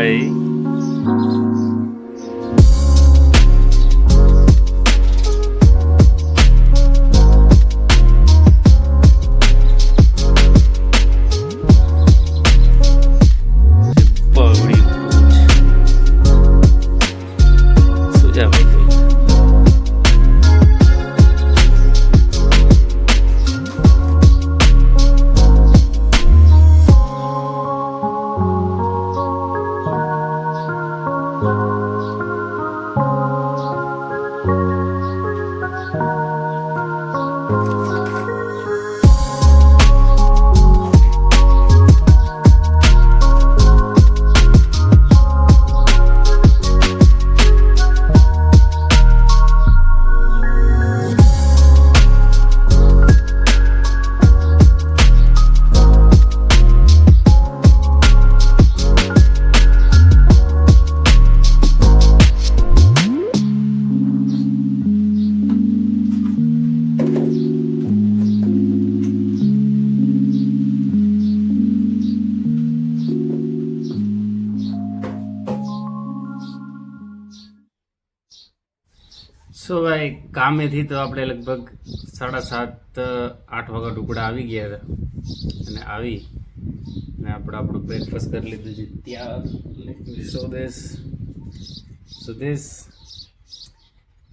ભાઈ. બગડી શું છે ભાઈ? સો ભાઈ કામેથી તો આપણે લગભગ 7:30-8 વાગ્યા ટુકડા આવી ગયા હતા અને આપણું બ્રેકફાસ્ટ કરી લીધું છે ત્યાં. સો ધીસ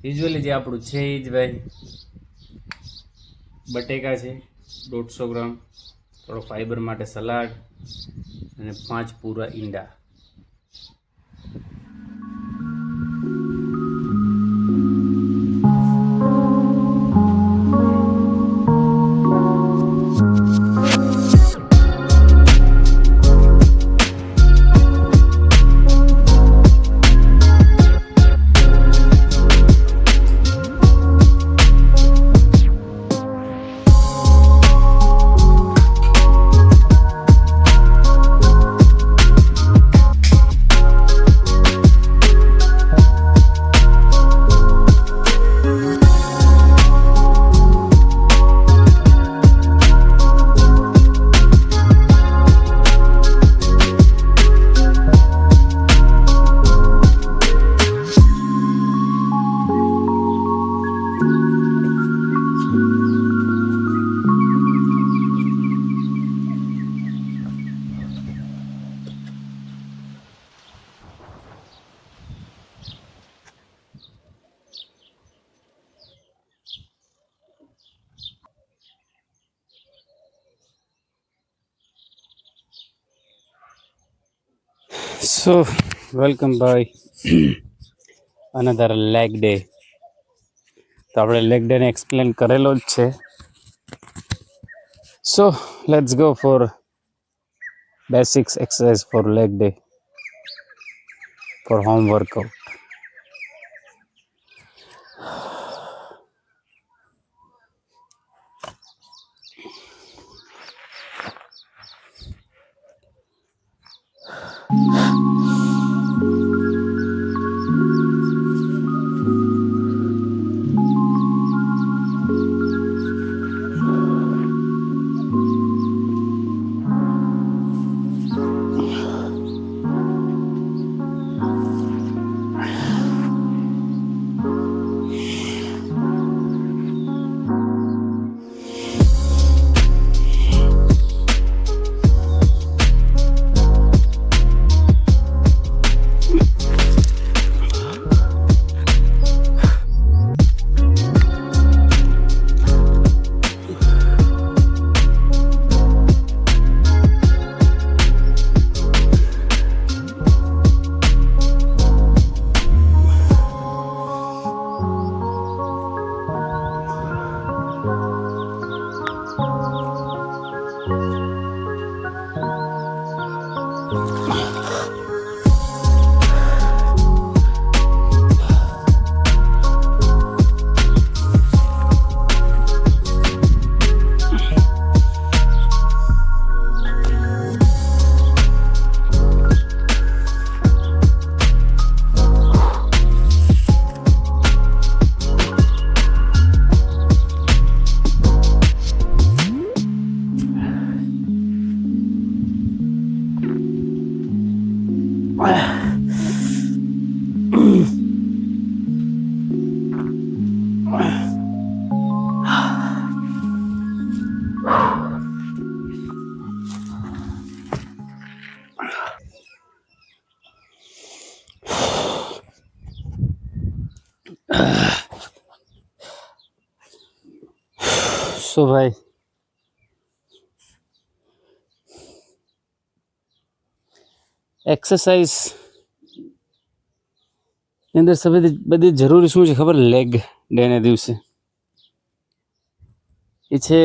યુઝ્યુઅલી જે આપણું છે એ જ ભાઈ બટેકા છે 150 ગ્રામ, થોડો ફાઈબર માટે સલાડ અને 5 પૂરા ઈંડા. સો વેલકમ ભાઈ અનધર લેગ ડે. તો આપણે લેગ ડેને એક્સપ્લેન કરેલો જ છે. So let's go for basics exercise for leg day for home workout. So ભાઈ એક્સરસાઇઝ ની અંદર સૌથી બધી જરૂરી શું છે ખબર? લેગ ડેને દિવસે એ છે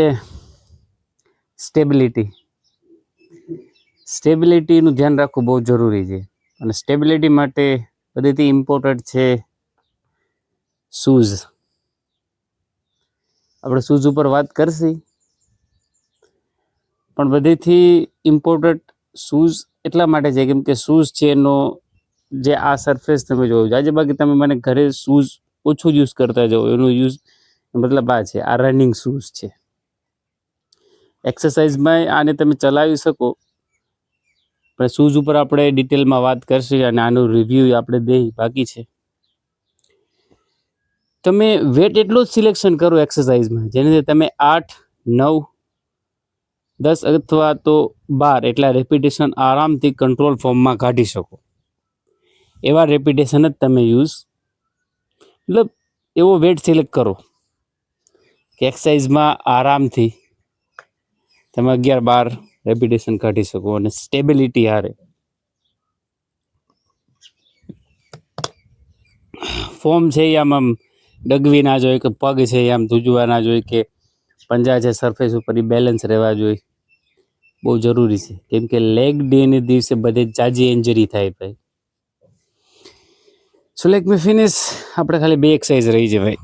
સ્ટેબિલિટીનું ધ્યાન રાખવું બહુ જરૂરી છે. અને સ્ટેબિલિટી માટે બધીથી ઇમ્પોર્ટન્ટ છે શૂઝ. આપણે શૂઝ ઉપર વાત કરશી, પણ બધીથી ઇમ્પોર્ટન્ટ શૂઝ એટલા માટે છે કેમ કે શૂઝ છે એનો જે આ સરફેસ તમે જોયું આજે બાકી તમે મને ઘરે શૂઝ ઓછું યુઝ કરતા જાઓ, એનો યુઝ મતલબ આ છે, આ રનિંગ શૂઝ છે. એક્સરસાઇઝમાં આને તમે ચલાવી શકો, પણ શૂઝ ઉપર આપણે ડિટેલમાં વાત કરશું અને આનું રિવ્યૂ આપણે દઈ બાકી છે. તમે વેટ એટલો જ સિલેક્શન કરો એક્સરસાઇઝમાં જેને તમે 8, 9, 10 અથવા તો 12 એટલા રેપિટેશન આરામથી કંટ્રોલ ફોર્મમાં કાઢી શકો. એવા રેપિટેશન જ તમે યુઝ મતલબ એવો વેટ સિલેક્ટ કરો કે એક્સરસાઇઝમાં આરામથી તમે 11-12 રેપિટેશન કાઢી શકો અને સ્ટેબિલિટી હારે. ફોર્મ છે એ આમ ડગવી ના જોઈએ કે પગ છે એ આમ ધૂજવા ના જોઈએ કે પંજા છે સરફેસ ઉપર એ બેલેન્સ રહેવા જોઈએ. બહુ જરૂરી છે કેમ કે લેગ ડેને દિવસે બધે જાજી ઇન્જરી થાય ભાઈ. So let me finish. આપણે ખાલી 2 એક્સરસાઇઝ રહી છે ભાઈ.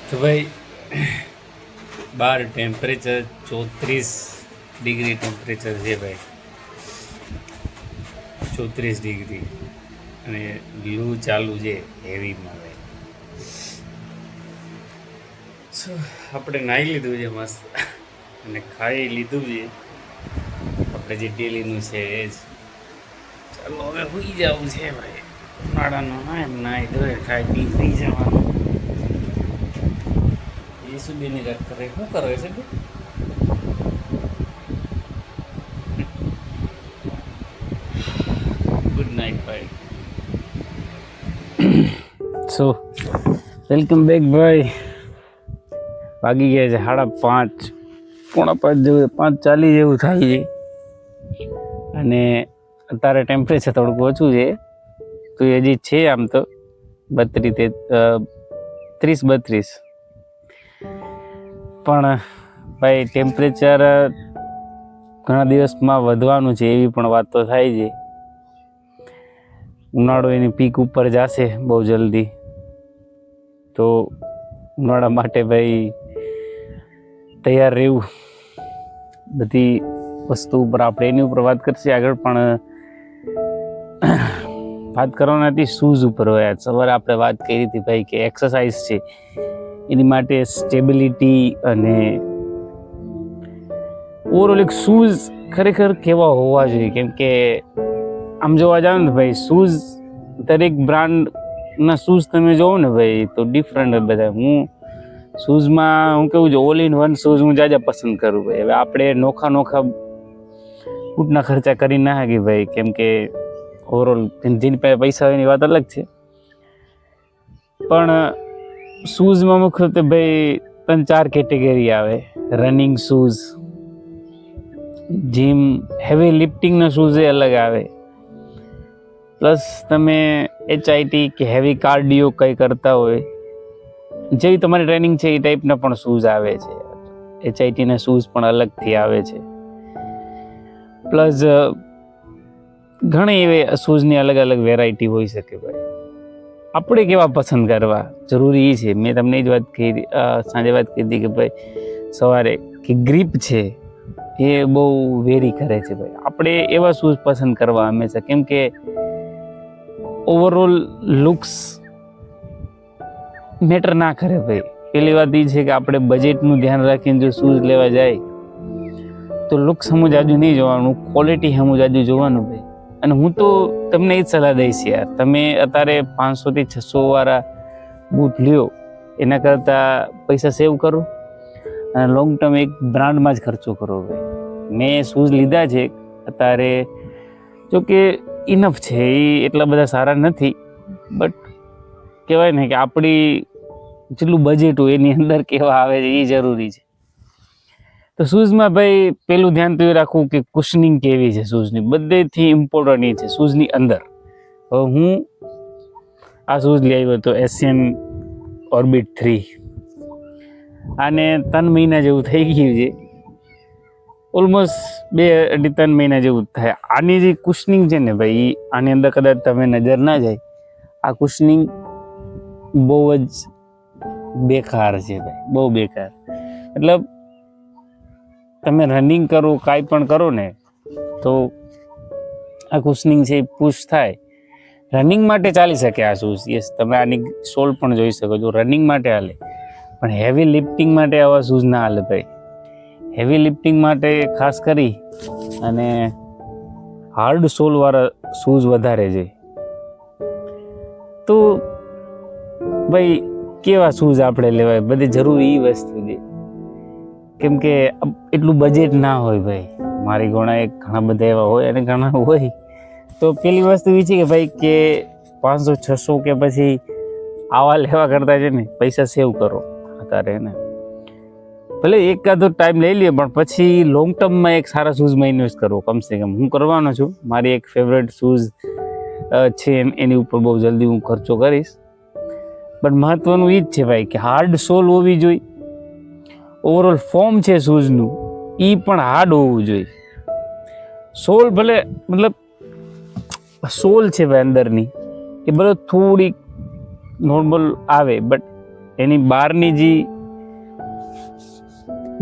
તો ભાઈ બહાર ટેમ્પરેચર 34 ડિગ્રી ટેમ્પરેચર છે ભાઈ, 34 ડિગ્રી અને લૂ ચાલુ છે હેવીમાં ભાઈ. સો આપણે નાહી લીધું છે મસ્ત અને ખાઈ લીધું છે આપણે જે ડેલીનું છે એ જ. ચાલો હવે સુઈ જવું છે ભાઈ. ઉનાળાનો હા એમ નાહી ધોઈ ખાઈ પી સુઈ જવાનું. એ શું બેની રાત કરે શું કરે છે? ગુડ નાઇટ ભાઈ. સો વેલકમ બેક ભાઈ. વાગી ગયા છે 5:30, 4:45 જેવું, 5:40 જેવું થાય છે અને અત્યારે ટેમ્પરેચર થોડુંક ઓછું છે તો એ હજી છે આમ તો 30-32, પણ ભાઈ ટેમ્પરેચર ઘણા દિવસમાં વધવાનું છે એવી પણ વાત તો થાય છે. ઉનાળો એની પીક ઉપર જશે બહુ જલ્દી, તો ઉનાળા માટે ભાઈ તૈયાર રહેવું. બધી વસ્તુ ઉપર આપણે એની ઉપર વાત કરશે આગળ, પણ વાત કરવાની હતી શૂઝ ઉપર. હોય સવારે આપણે વાત કરી હતી ભાઈ કે એક્સરસાઇઝ છે એની માટે સ્ટેબિલિટી અને ઓવરઓલ એક શૂઝ ખરેખર કેવા હોવા જોઈએ, કેમ કે આમ જોવા જાવ ને ભાઈ શૂઝ દરેક બ્રાન્ડના શૂઝ તમે જોવો ને ભાઈ તો ડિફરન્ટ બધા. હું શૂઝમાં હું કેવું છું, ઓલ ઇન વન શૂઝ હું જાજા પસંદ કરું ભાઈ. હવે આપણે નોખા બૂટના ખર્ચા કરી ના શકીએ ભાઈ, કેમ કે ઓવરઓલ જેની પાસે પૈસા હોય એની વાત અલગ છે. પણ શૂઝમાં મુખ્યત્વે ભાઈ 3-4 કેટેગરી આવે. રનિંગ શૂઝ, જીમ હેવી લિફ્ટિંગના શૂઝ એ અલગ આવે, પ્લસ તમે HIIT કે હેવી કાર્ડિયો કંઈ કરતા હોય, જેવી તમારી ટ્રેનિંગ છે એ ટાઈપના પણ શૂઝ આવે છે. HIITના શૂઝ પણ અલગથી આવે છે. પ્લસ ઘણી એવી શૂઝની અલગ અલગ વેરાયટી હોઈ શકે ભાઈ. આપણે કેવા પસંદ કરવા જરૂરી છે. મેં તમને જ વાત કરી, સાંજે વાત કરી હતી કે ભાઈ સવારે કે ગ્રીપ છે એ બહુ વેરી કરે છે ભાઈ. આપણે એવા શૂઝ પસંદ કરવા હંમેશા, કેમ કે ઓવરઓલ લુક્સ મેટર ના કરે ભાઈ. પેલી વાત એ છે કે આપણે બજેટનું ધ્યાન રાખીને જો શૂઝ લેવા જાય તો લુક્સ હમું જાજુ નહીં જોવાનું, ક્વોલિટી હમું જાજુ જોવાનું ભાઈ. અને હું તો તમને એ જ સલાહ દઈશ યાર, તમે અત્યારે 500 થી 600 વાળા બૂટ લ્યો એના કરતાં પૈસા સેવ કરો અને લોંગ ટર્મ એક બ્રાન્ડમાં જ ખર્ચો કરો ભાઈ. મેં શૂઝ લીધા છે અત્યારે, જો કે ઇનફ છે, એ એટલા બધા સારા નથી, બટ કહેવાય ને કે આપણી જેટલું બજેટ હોય એની અંદર કેવા આવે છે એ જરૂરી છે. તો શૂઝમાં ભાઈ પેલું ધ્યાન તો એ રાખવું કે કુશનિંગ કેવી છે શૂઝની. બધેથી ઇમ્પોર્ટન્ટ એ છે શૂઝની અંદર. હવે હું આ શૂઝ લઈ આવ્યો હતો એશિયન ઓર્બિટ 3. આને 3 મહિના જેવું થઈ ગયું છે, ઓલમોસ્ટ 2-3 મહિના જેવું થાય. આની જે કુશનિંગ છે ને ભાઈ, આની અંદર કદાચ તમે નજર ના જાય, આ કુશનિંગ બહુ જ બેકાર છે ભાઈ, બહુ બેકાર. મતલબ તમે રનિંગ કરો, કાંઈ પણ કરો ને તો આ કુશનિંગ છે એ પુશ થાય. રનિંગ માટે ચાલી શકે આ શૂઝ, યસ, તમે આની સોલ પણ જોઈ શકો છો, રનિંગ માટે હાલે. પણ હેવી લિફ્ટિંગ માટે આવા શૂઝ ના હાલે ભાઈ. હેવી લિફ્ટિંગ માટે ખાસ કરી અને હાર્ડ સોલવાળા શૂઝ વધારે છે. તો ભાઈ કેવા શૂઝ આપણે લેવાય, બધી જરૂરી એ વસ્તુ છે, કેમ કે એટલું બજેટ ના હોય ભાઈ. મારી ઘણા બધા એવા હોય અને ઘણા હોય. તો પેલી વસ્તુ એ છે કે ભાઈ કે 500-600 કે પછી આવા લેવા કરતા છે ને પૈસા સેવ કરો અત્યારે ને. ભલે એકાદો ટાઈમ લઈ લઈએ, પણ પછી લોંગ ટર્મમાં એક સારા શૂઝમાં ઇન્વેસ્ટ કરવો કમસે કમ. હું કરવાનો છું, મારી એક ફેવરેટ શૂઝ છે, એની ઉપર બહુ જલ્દી હું ખર્ચો કરીશ. બટ મહત્વનું એ જ છે ભાઈ કે હાર્ડ સોલ હોવી જોઈએ. ઓવરઓલ ફોર્મ છે શૂઝનું એ પણ હાર્ડ હોવું જોઈએ. સોલ ભલે, મતલબ સોલ છે ભાઈ અંદરની એ બધો થોડીક નોર્મલ આવે, બટ એની બહારની જે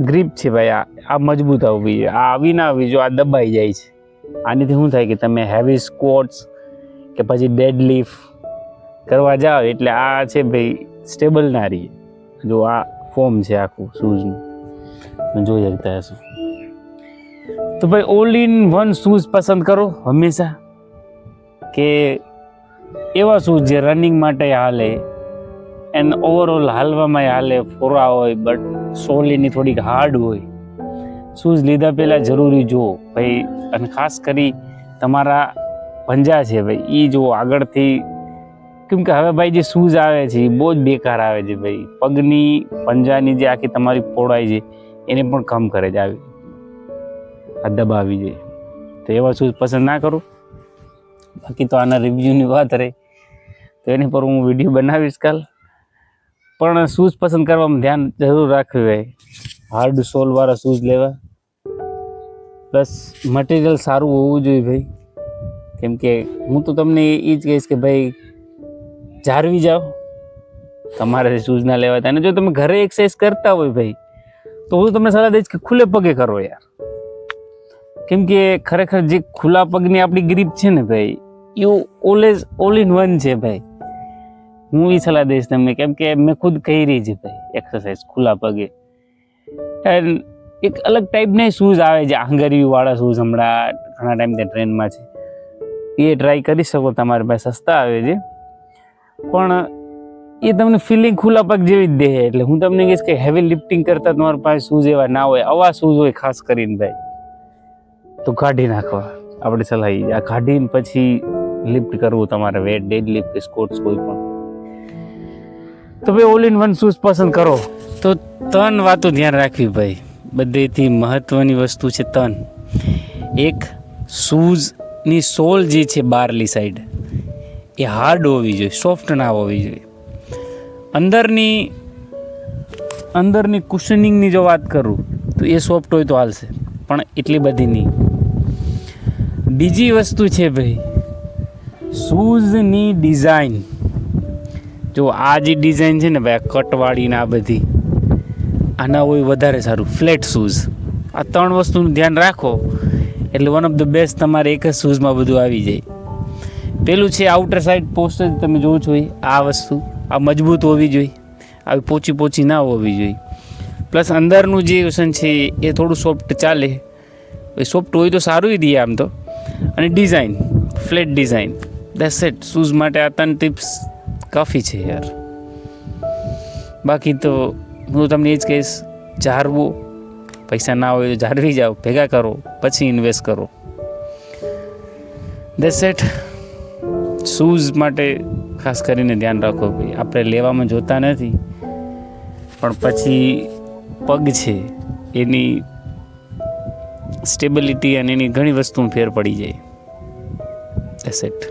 ગ્રીપ છે ભાઈ આ મજબૂત આવવી જોઈએ. આ આવી ના આવવી જો આ દબાઈ જાય છે. આનીથી શું થાય કે તમે હેવી સ્ક્વોટ્સ કે પછી ડેડ લિફ્ટ કરવા જાઓ એટલે આ છે ભાઈ સ્ટેબલ ના રહીએ. જો આ ફોર્મ છે આખું શૂઝનું, તમે જોઈ શકતા હશો. તો ભાઈ ઓલ ઇન વન શૂઝ પસંદ કરો હંમેશા, કે એવા શૂઝ જે રનિંગ માટે હાલે એન્ડ ઓવરઓલ હાલવામાં હાલે, ફોરા હોય, બટ સોલ એની થોડીક હાર્ડ હોય. શૂઝ લીધા પહેલાં જરૂરી જુઓ ભાઈ, અને ખાસ કરી તમારા પંજા છે ભાઈ એ જુઓ આગળથી, કેમ કે હવે ભાઈ જે શૂઝ આવે છે એ બહુ જ બેકાર આવે છે ભાઈ. પગની પંજાની જે આખી તમારી પહોળાઈ છે એને પણ કમ કરે છે, આવી આ દબાવી જાય. તો એવા શૂઝ પસંદ ના કરો. બાકી તો આના રિવ્યૂની વાત રહી તો એની પર હું વિડીયો બનાવીશ કાલ. પણ શૂઝ પસંદ કરવામાં ધ્યાન જરૂર રાખવું ભાઈ. હાર્ડ સોલવાળા શૂઝ લેવા, પ્લસ મટીરિયલ સારું હોવું જોઈએ ભાઈ. કેમ કે હું તો તમને એ જ કહીશ કે ભાઈ જાળવી જાઓ, તમારે શૂઝ ના લેવા હતા. અને જો તમે ઘરે એક્સરસાઇઝ કરતા હોય ભાઈ તો હું તમને સલાહ દઈશ કે ખુલ્લે પગે કરો યાર. કેમ કે ખરેખર જે ખુલ્લા પગની આપણી ગ્રીપ છે ને ભાઈ એ ઓલ ઇન વન છે ભાઈ. હું એ સલાહ દઈશ તમને, કેમ કે મેં ખુદ કરી છે ભાઈ એક્સરસાઇઝ ખુલ્લા પગે. એન્ડ એક અલગ ટાઈપના શૂઝ આવે છે, આંગળીવાળા શૂઝ હમણાં ઘણા ટાઈમથી ટ્રેન્ડમાં છે, એ ટ્રાય કરી શકો, તમારી પાસે સસ્તા આવે છે. પણ એ તમને ફિલિંગ ખુલ્લા પગ જેવી જ દે. એટલે હું તમને કહીશ કે હેવી લિફ્ટિંગ કરતા તમારા પાસે શૂઝ એવા ના હોય, આવા શૂઝ હોય ખાસ કરીને ભાઈ, તો કાઢી નાખવા આપણે સલાહ. આ કાઢીને પછી લિફ્ટ કરવું તમારે, વેટ ડેડ લિફ્ટ કે સ્કોટ્સ કોઈ પણ. તો ભાઈ ઓલ ઇન વન શૂઝ પસંદ કરો તો 3 વાતો ધ્યાન રાખવી ભાઈ. બધેથી મહત્વની વસ્તુ છે 3. એક, શૂઝની સોલ જે છે બહારલી સાઈડ એ હાર્ડ હોવી જોઈએ, સોફ્ટ ના હોવી જોઈએ. અંદરની કુશનિંગની જો વાત કરું તો એ સોફ્ટ હોય તો હાલશે, પણ એટલી બધી નહીં. બીજી વસ્તુ છે ભાઈ, શૂઝની ડિઝાઇન. જો આ જે ડિઝાઇન છે ને ભાઈ, આ કટવાળી ને આ બધી, આના હોય વધારે સારું ફ્લેટ શૂઝ. આ 3 વસ્તુનું ધ્યાન રાખો એટલે વન ઓફ ધ બેસ્ટ તમારે એક જ શૂઝમાં બધું આવી જાય. પેલું છે આઉટર સાઈડ પોસ્ટ, તમે જોવો છો આ વસ્તુ આ મજબૂત હોવી જોઈએ, આવી પોચી ના હોવી જોઈએ. પ્લસ અંદરનું જે ઓશન છે એ થોડું સોફ્ટ ચાલે, સોફ્ટ હોય તો સારું જ દે આમ તો. અને design flat design, that's it. Shoes માટે આ 3 ટિપ્સ કાફી છે યાર. બાકી તો હું તમને એ જ કહીશ, જાળવો. પૈસા ના હોય તો જાળવી જાઓ, ભેગા કરો, પછી ઇન્વેસ્ટ કરો. That's it. શૂઝ માટે ખાસ કરીને ધ્યાન રાખો ભાઈ. આપણે લેવામાં જોતા નથી, પણ પછી પગ છે એની સ્ટેબિલિટી અને એની ઘણી વસ્તુમાં ફેર પડી જાય. That's it.